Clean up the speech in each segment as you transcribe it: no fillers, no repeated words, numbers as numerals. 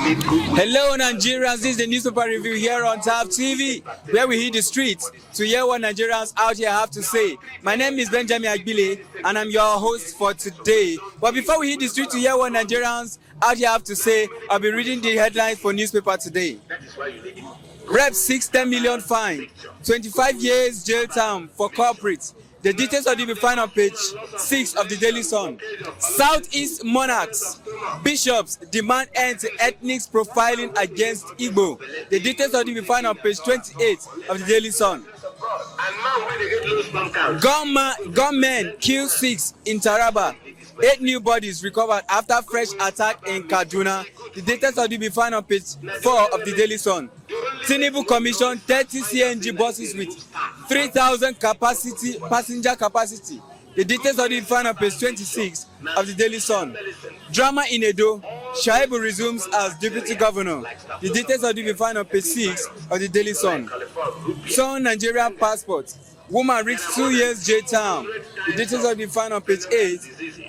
Hello Nigerians, this is the newspaper review here on TAF TV, where we hit the streets to hear what Nigerians out here have to say. My name is Benjamin Agbile and I'm your host for today. But before we hit the street to hear what Nigerians out here have to say, I'll be reading the headlines for newspaper today. Rep 10 million fine, 25 years jail term for corporate. The details will be found on page 6 of the Daily Sun. Southeast monarchs, bishops demand end to ethnic profiling against Igbo. The details will be found on page 28 of the Daily Sun. Gunmen kill 6 in Taraba. 8 new bodies recovered after fresh attack in Kaduna. The details will be found on page 4 of the Daily Sun. Tinubu commissioned 30 CNG buses with 3,000 passenger capacity. The details will be found on page 26 of the Daily Sun. Drama in Edo, Shaibu resumes as deputy governor. The details will be found on page 6 of the Daily Sun. Son Nigerian passport. Woman reached 2 years jail term. The details will be found on page 8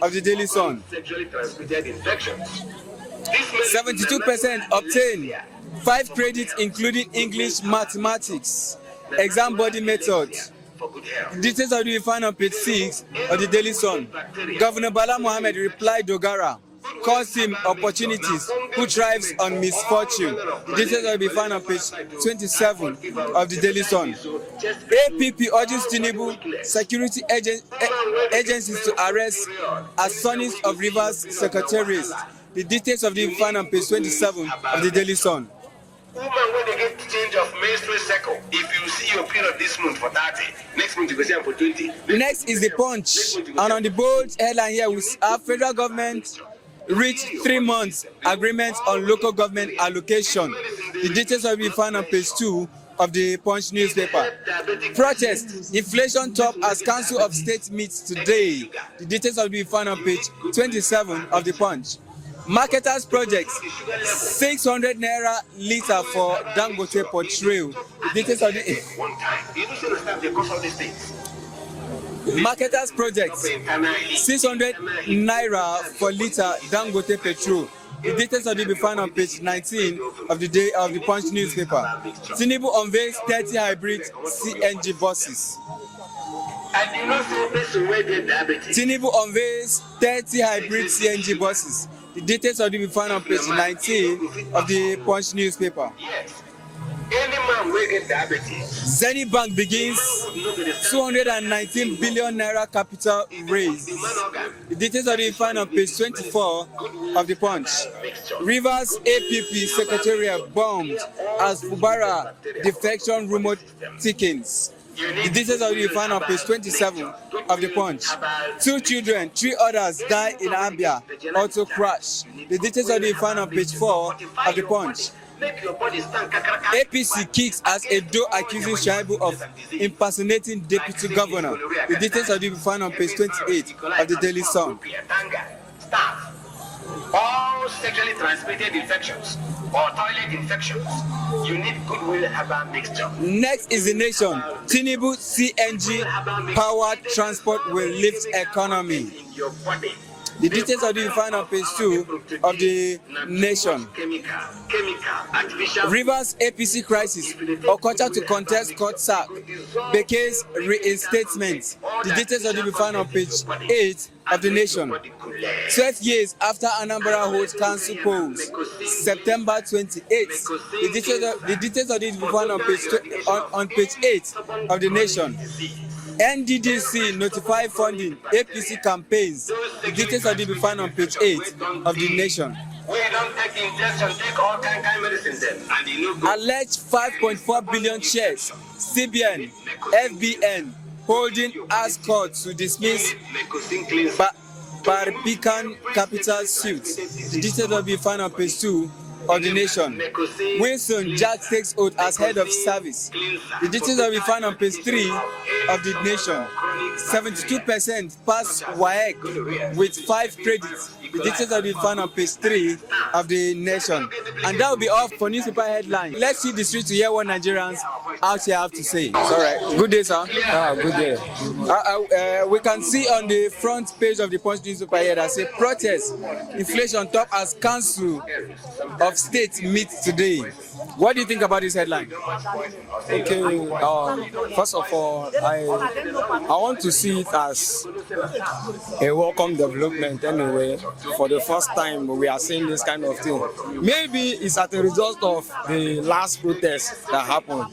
of the Daily Sun. 72% obtained 5 credits including English, mathematics, exam body method. The details will be found on page 6 of the Daily Sun. Governor Bala Mohammed replied Dogara, calls him opportunities, who thrives on misfortune. The details will be found on page 27 of the Daily Sun. APP urges Tinubu security agencies to arrest Asonis of Rivers Secretaries. The details of the found on page 27 of the Daily Sun. Woman, when they get change of menstrual cycle, if you see your period this month for 30, next month you go see for 20. Next is the Punch, and on the bold headline here, we have federal government reached 3 months agreement on local government allocation. The details will be found on page 2 of the Punch newspaper. Protest, inflation top as Council of State meets today. The details will be found on page 27 of the Punch. Marketers project, 600 naira litre for Dangote portrayal. The details of the Marketers project, 600 naira for litre Dangote petrol. The details will be found on page 19 of the Punch newspaper. Tinubu unveils 30 hybrid CNG buses. Tinubu unveils 30 hybrid CNG buses. The details will be found on page 19 of the Punch newspaper. Zenith Bank begins 219 billion naira capital raise. The details will be found on page 24 of the Punch. Rivers APP Secretariat bombed as Fubara defection rumor thickens. The details will be found on page 27 of the Punch. 2 children, 3 others die in Abia auto crash. The details will be found on page 4 of the Punch. APC kicks as Edo accusing Shaibu of impersonating deputy governor. The details will be found on page 28 of the Daily Sun. All sexually transmitted infections or toilet infections, you need goodwill herbal mixture. Next is the Nation. Tinubu CNG powered transport will lift economy. The details will be found on page 2 of the Nation. Rivers APC crisis. Okocha to contest court sack. Bakare's reinstatement. The details will be found on page 8 of the Nation. 12 years after Anambra holds council polls, September 28th. The details will be found on page 8 of the Nation. NDDC notify funding APC campaigns. The details will be found on page 8 of the Nation. We don't take injection, take all kind of medicine then. And you know, alleged 5.4 billion shares. CBN, FBN holding as court to dismiss Barbican capital suit. The details will be found on page 2 of the Nation. Wilson Jack takes oath as head of service. The details will be found on page 3 of the Nation. 72% pass WAEC with 5 credits. The details will be found on page 3 of the Nation. And that will be all for newspaper headline. Let's see the street to hear what Nigerians out here have to say. All right. Good day, sir. Good day. We can see on the front page of the Punch newspaper here that say protest, inflation top as Council of State meets today. What do you think about this headline? Okay, first of all, I want to see it as a welcome development anyway. For the first time, we are seeing this kind of thing. Maybe it's as a result of the last protest that happened.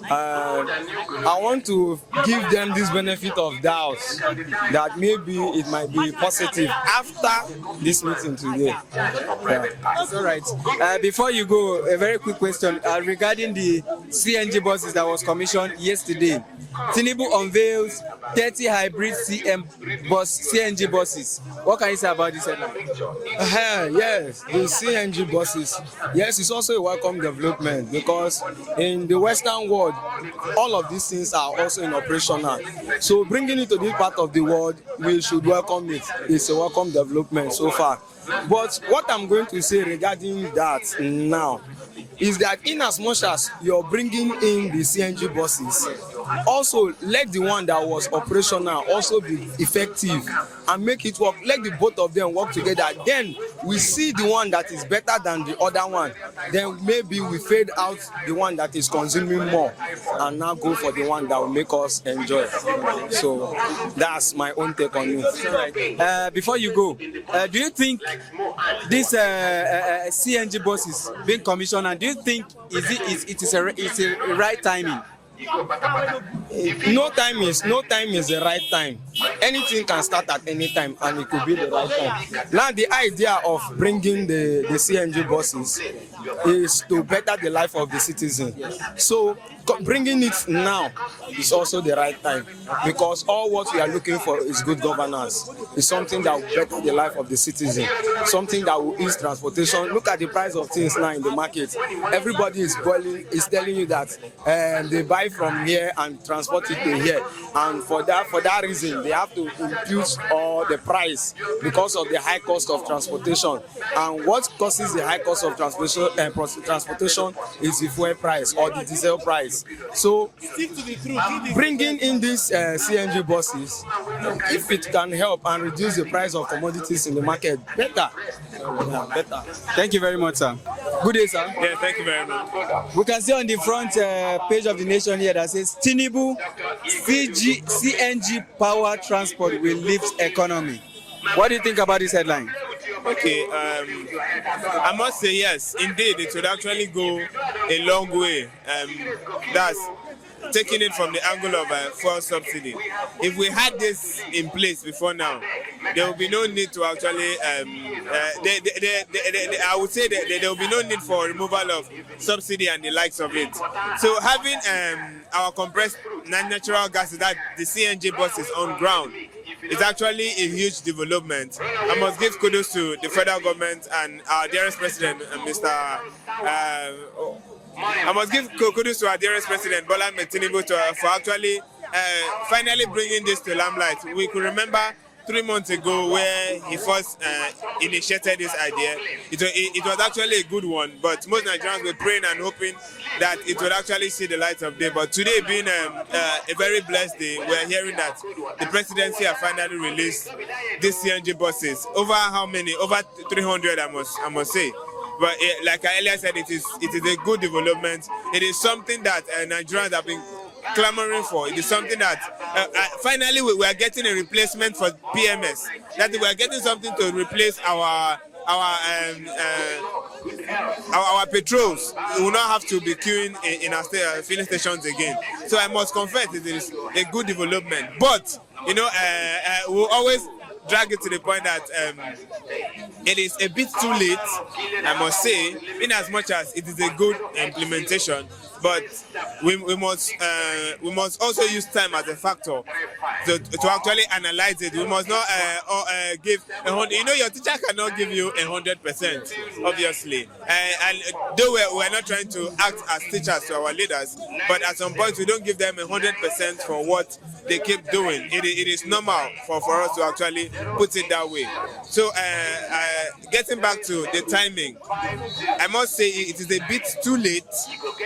I want to give them this benefit of doubt that maybe it might be positive after this meeting today. Yeah. That's all right. Before you go, a very quick question regarding the CNG buses that was commissioned yesterday. Tinubu unveils 30 hybrid CNG buses. What can you say about this headline? Yes, the CNG buses. Yes, it's also a welcome development because in the Western world, all of these things are also in operation now. So bringing it to this part of the world, we should welcome it. It's a welcome development so far. But what I'm going to say regarding that now is that in as much as you're bringing in the CNG buses, also let the one that was operational also be effective and make it work. Let the both of them work together. Then we see the one that is better than the other one. Then maybe we fade out the one that is consuming more and now go for the one that will make us enjoy. So that's my own take on it. Before you go, do you think this CNG buses being commissioned, and do you think it's a right timing? No time is the right time. Anything can start at any time and it could be the right time. Now the idea of bringing the CNG buses is to better the life of the citizen. So bringing it now is also the right time because all what we are looking for is good governance. It's something that will better the life of the citizen, something that will ease transportation. Look at the price of things now in the market. Everybody is telling you that they buy from here and transport it to here, and for that reason they have to impute all the price because of the high cost of transportation. And what causes the high cost of transportation is the fuel price or the diesel price. So bringing in these CNG buses, if it can help and reduce the price of commodities in the market, better. Thank you very much, sir. Good day, sir. Yeah, thank you very much. We can see on the front page of the Nation here that says Tinubu CNG power transport will lift economy. What do you think about this headline? Okay, I must say yes, indeed, it would actually go a long way. That's taking it from the angle of fuel subsidy. If we had this in place before now, there will be no need to actually, I would say that there will be no need for removal of subsidy and the likes of it. So having our compressed natural gases, that the CNG buses on ground, it's actually a huge development. I must give kudos to the federal government and our dearest president, I must give kudos to our dearest president, Bola Tinubu, for actually finally bringing this to limelight. We could remember 3 months ago where he first initiated this idea. It was actually a good one, but most Nigerians were praying and hoping that it would actually see the light of day. But today being a very blessed day, we're hearing that the presidency have finally released these CNG buses. Over how many? Over 300, I must say. But like I earlier said, it is a good development. It is something that Nigerians have been clamoring for. It is something that finally we are getting a replacement for PMS. That we are getting something to replace our petrols. We will not have to be queuing in our filling stations again. So I must confess it is a good development. But you know, we'll always drag it to the point that it is a bit too late, I must say, in as much as it is a good implementation. But we must also use time as a factor to actually analyze it. We must not give 100. You know, your teacher cannot give you 100%, obviously. And though we're not trying to act as teachers to our leaders, but at some point we don't give them 100% for what they keep doing. It is normal for us to actually put it that way. So getting back to the timing, I must say it is a bit too late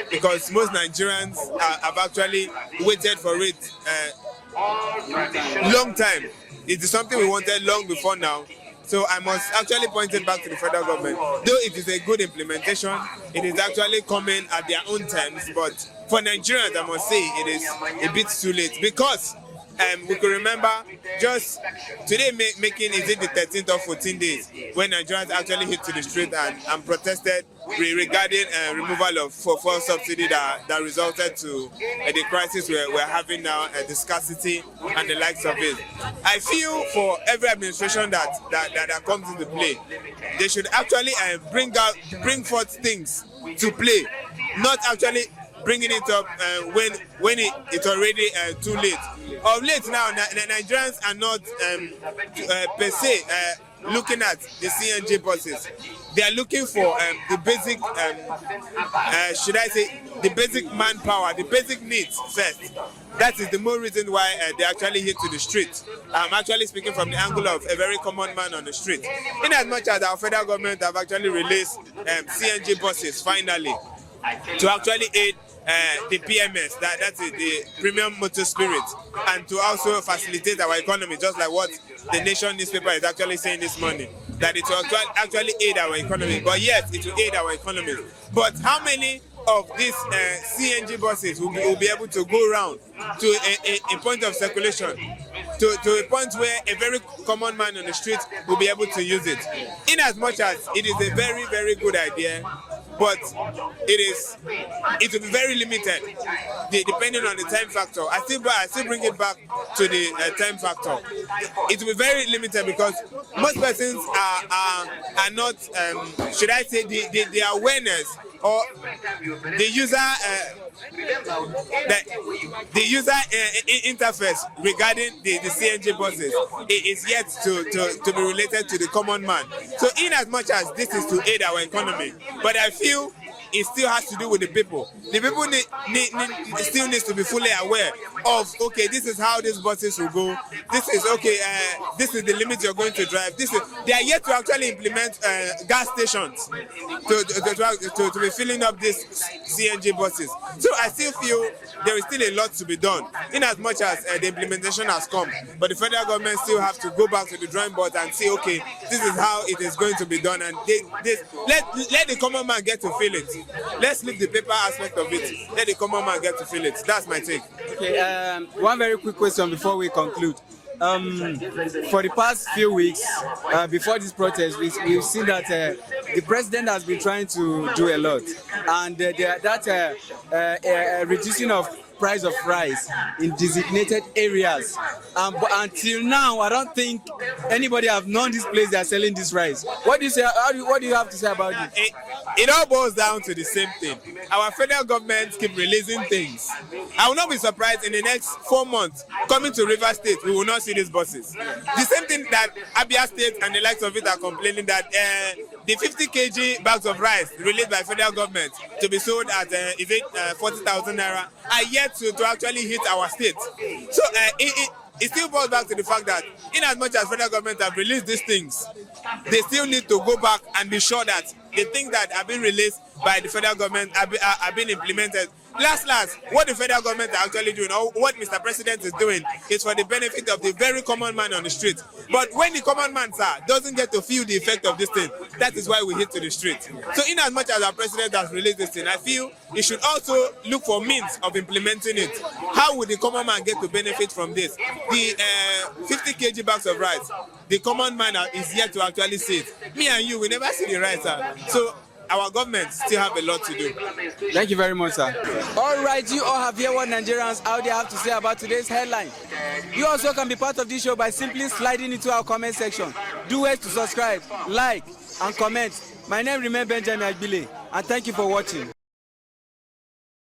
because most Nigerians have actually waited for it long time. It is something we wanted long before now. So I must actually point it back to the federal government. Though it is a good implementation, it is actually coming at their own terms. But for Nigerians, I must say it is a bit too late because we could remember just today making, is it the 13th or 14 days when Nigerians actually hit to the street and protested regarding removal of fuel subsidy that resulted to the crisis we're having now, the scarcity and the likes of it. I feel for every administration that comes into play, they should actually bring forth things to play, not actually bringing it up when it's already too late. Of late now, Nigerians are not per se looking at the CNG buses. They are looking for the basic, should I say, the basic manpower, the basic needs first. That is the more reason why they actually hit to the street. I'm actually speaking from the angle of a very common man on the street. In as much as our federal government have actually released CNG buses finally to actually aid the PMS, that's it, the premium motor spirit, and to also facilitate our economy, just like what the Nation newspaper is actually saying this morning, that it will actually aid our economy. But yes, it will aid our economy. But how many of these CNG buses will be able to go around to a point of circulation, to a point where a very common man on the street will be able to use it? In as much as it is a very, very good idea, but it will be very limited depending on the time factor. I still bring it back to the time factor. It will be very limited because most persons are not, should I say, the awareness or the user interface regarding the CNG buses is yet to be related to the common man. So in as much as this is to aid our economy, but I feel it still has to do with the people. The people still needs to be fully aware of, okay, this is how these buses will go. This is okay. This is the limit you're going to drive. They are yet to actually implement gas stations to be filling up these CNG buses. So I still feel there is still a lot to be done, in as much as the implementation has come. But the federal government still have to go back to the drawing board and say, okay, this is how it is going to be done, and let the common man get to feel it. Let's leave the paper aspect of it. Let the common man get to feel it. That's my take. Okay, one very quick question before we conclude. For the past few weeks, before this protest, we've seen that the president has been trying to do a lot, and reducing of price of rice in designated areas. But until now, I don't think anybody have known this place they are selling this rice. What do you say? What do you have to say about it? It all boils down to the same thing. Our federal government keep releasing things. I will not be surprised in the next 4 months, coming to River State, we will not see these buses. The same thing that Abia State and the likes of it are complaining that the 50 kg bags of rice released by federal government to be sold at 40,000 naira are yet to actually hit our state. So it still boils back to the fact that in as much as federal government have released these things, they still need to go back and be sure that the things that have been released by the federal government are being implemented. Last, what the federal government are actually doing, or what Mr. President is doing, is for the benefit of the very common man on the street. But when the common man, sir, doesn't get to feel the effect of this thing, that is why we hit to the street. So in as much as our president has released this thing, I feel he should also look for means of implementing it. How would the common man get to benefit from this? The 50 kg bags of rice, the common man is yet to actually see it. Me and you, we never see the rice, sir. So our government still have a lot to do. Thank you very much, sir. All right, you all have heard what Nigerians out there have to say about today's headline. You also can be part of this show by simply sliding into our comment section. Do it to subscribe, like, and comment. My name remains Benjamin Agbile, and thank you for watching.